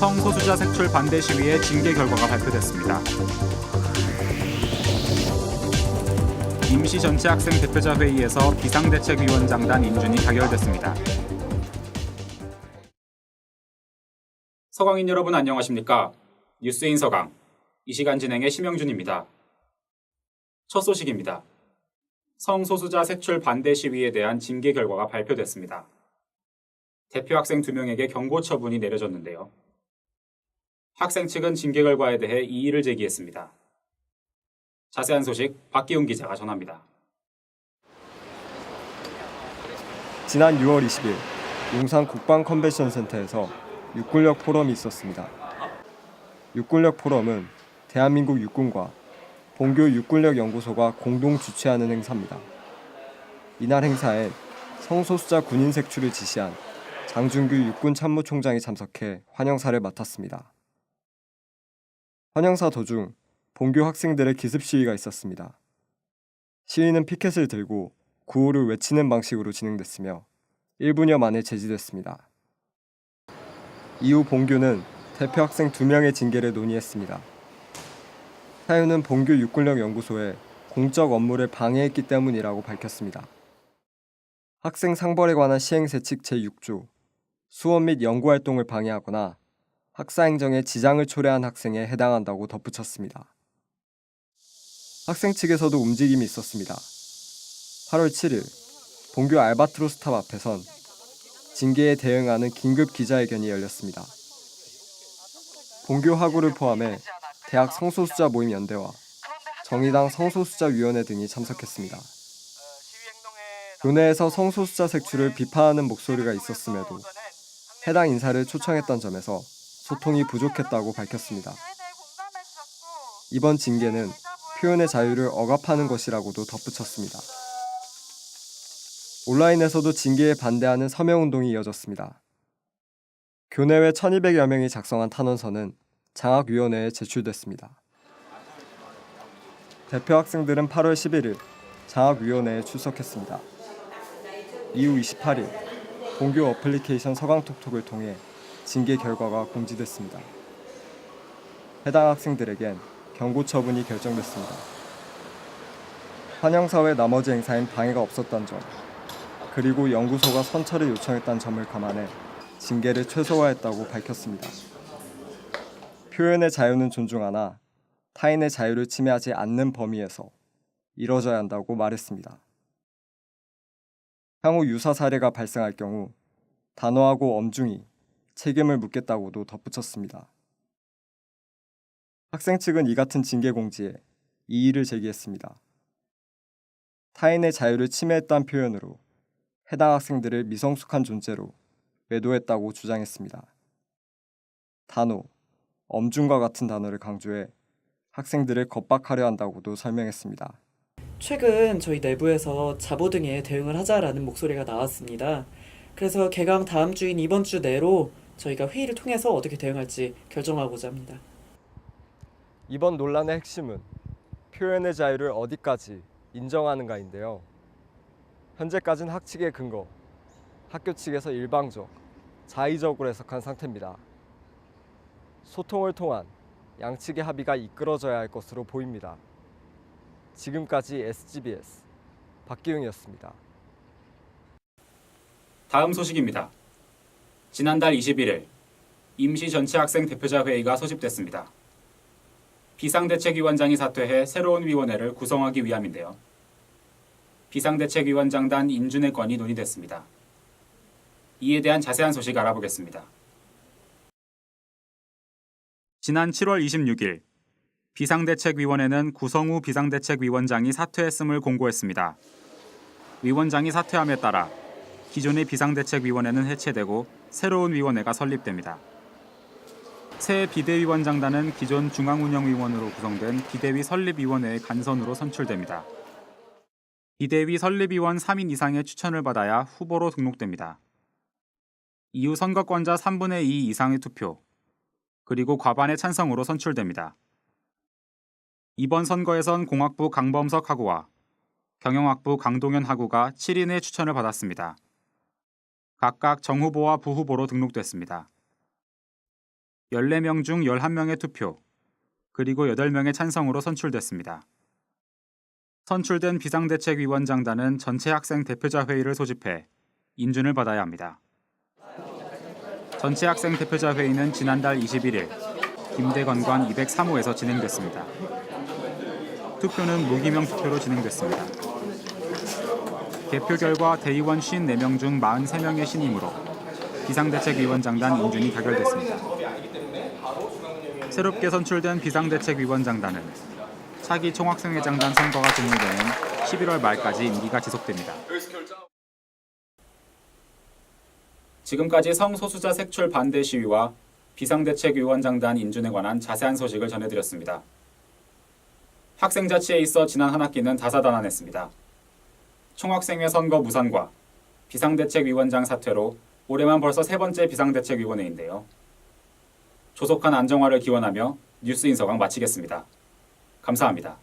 성소수자 색출 반대 시위의 징계 결과가 발표됐습니다. 임시전체학생 대표자 회의에서 비상대책위원장단 인준이 가결됐습니다. 서강인 여러분 안녕하십니까? 뉴스인 서강, 이 시간 진행의 심영준입니다. 첫 소식입니다. 성소수자 색출 반대 시위에 대한 징계 결과가 발표됐습니다. 대표 학생 2명에게 경고 처분이 내려졌는데요. 학생 측은 징계 결과에 대해 이의를 제기했습니다. 자세한 소식 박기훈 기자가 전합니다. 지난 6월 20일 용산 국방컨벤션센터에서 육군력 포럼이 있었습니다. 육군력 포럼은 대한민국 육군과 본교 육군력 연구소가 공동 주최하는 행사입니다. 이날 행사에 성소수자 군인 색출을 지시한 장준규 육군 참모총장이 참석해 환영사를 맡았습니다. 환영사 도중 본교 학생들의 기습 시위가 있었습니다. 시위는 피켓을 들고 구호를 외치는 방식으로 진행됐으며 1분여 만에 제지됐습니다. 이후 본교는 대표 학생 2명의 징계를 논의했습니다. 사유는 본교 육군력 연구소에 공적 업무를 방해했기 때문이라고 밝혔습니다. 학생 상벌에 관한 시행세칙 제6조, 수업 및 연구활동을 방해하거나 학사행정에 지장을 초래한 학생에 해당한다고 덧붙였습니다. 학생 측에서도 움직임이 있었습니다. 8월 7일 본교 알바트로스 탑 앞에선 징계에 대응하는 긴급 기자회견이 열렸습니다. 본교 하구를 포함해 대학 성소수자 모임 연대와 정의당 성소수자위원회 등이 참석했습니다. 교내에서 성소수자 색출을 비판하는 목소리가 있었음에도 해당 인사를 초청했던 점에서 소통이 부족했다고 밝혔습니다. 이번 징계는 표현의 자유를 억압하는 것이라고도 덧붙였습니다. 온라인에서도 징계에 반대하는 서명운동이 이어졌습니다. 교내외 1200여 명이 작성한 탄원서는 장학위원회에 제출됐습니다. 대표 학생들은 8월 11일 장학위원회에 출석했습니다. 이후 28일 본교 어플리케이션 서강톡톡을 통해 징계 결과가 공지됐습니다. 해당 학생들에겐 경고 처분이 결정됐습니다. 환영사 외 나머지 행사엔 방해가 없었다는 점, 그리고 연구소가 선처를 요청했다는 점을 감안해 징계를 최소화했다고 밝혔습니다. 표현의 자유는 존중하나 타인의 자유를 침해하지 않는 범위에서 이뤄져야 한다고 말했습니다. 향후 유사 사례가 발생할 경우 단호하고 엄중히 책임을 묻겠다고도 덧붙였습니다. 학생 측은 이 같은 징계 공지에 이의를 제기했습니다. 타인의 자유를 침해했다는 표현으로 해당 학생들을 미성숙한 존재로 매도했다고 주장했습니다. 단호, 엄중과 같은 단어를 강조해 학생들을 겁박하려 한다고도 설명했습니다. 최근 저희 내부에서 자보 등에 대응을 하자라는 목소리가 나왔습니다. 그래서 개강 다음 주인 이번 주 내로 저희가 회의를 통해서 어떻게 대응할지 결정하고자 합니다. 이번 논란의 핵심은 표현의 자유를 어디까지 인정하는가인데요. 현재까지는 학칙의 근거, 학교 측에서 일방적, 자의적으로 해석한 상태입니다. 소통을 통한 양측의 합의가 이끌어져야 할 것으로 보입니다. 지금까지 SGBS 박기웅이었습니다. 다음 소식입니다. 지난달 21일 임시전체학생 대표자 회의가 소집됐습니다. 비상대책위원장이 사퇴해 새로운 위원회를 구성하기 위함인데요. 비상대책위원장단 인준의 건이 논의됐습니다. 이에 대한 자세한 소식 알아보겠습니다. 지난 7월 26일 비상대책위원회는 구성우 비상대책위원장이 사퇴했음을 공고했습니다. 위원장이 사퇴함에 따라 기존의 비상대책위원회는 해체되고 새로운 위원회가 설립됩니다. 새 비대위원장단은 기존 중앙운영위원으로 구성된 비대위 설립위원회의 간선으로 선출됩니다. 비대위 설립위원 3인 이상의 추천을 받아야 후보로 등록됩니다. 이후 선거권자 3분의 2 이상의 투표, 그리고 과반의 찬성으로 선출됩니다. 이번 선거에선 공학부 강범석 학우와 경영학부 강동현 학우가 7인의 추천을 받았습니다. 각각 정후보와 부후보로 등록됐습니다. 14명 중 11명의 투표, 그리고 8명의 찬성으로 선출됐습니다. 선출된 비상대책위원장단은 전체 학생 대표자 회의를 소집해 인준을 받아야 합니다. 전체 학생 대표자 회의는 지난달 21일 김대건관 203호에서 진행됐습니다. 투표는 무기명 투표로 진행됐습니다. 개표 결과 대의원 54명 중 43명의 신임으로 비상대책위원장단 인준이 가결됐습니다. 새롭게 선출된 비상대책위원장단은 차기 총학생회장단 선거가 종료되는 11월 말까지 임기가 지속됩니다. 지금까지 성소수자 색출 반대 시위와 비상대책위원장단 인준에 관한 자세한 소식을 전해드렸습니다. 학생자치에 있어 지난 한 학기는 다사다난했습니다. 총학생회 선거 무산과 비상대책위원장 사퇴로 올해만 벌써 3번째 비상대책위원회인데요. 조속한 안정화를 기원하며 뉴스 인서강 마치겠습니다. 감사합니다.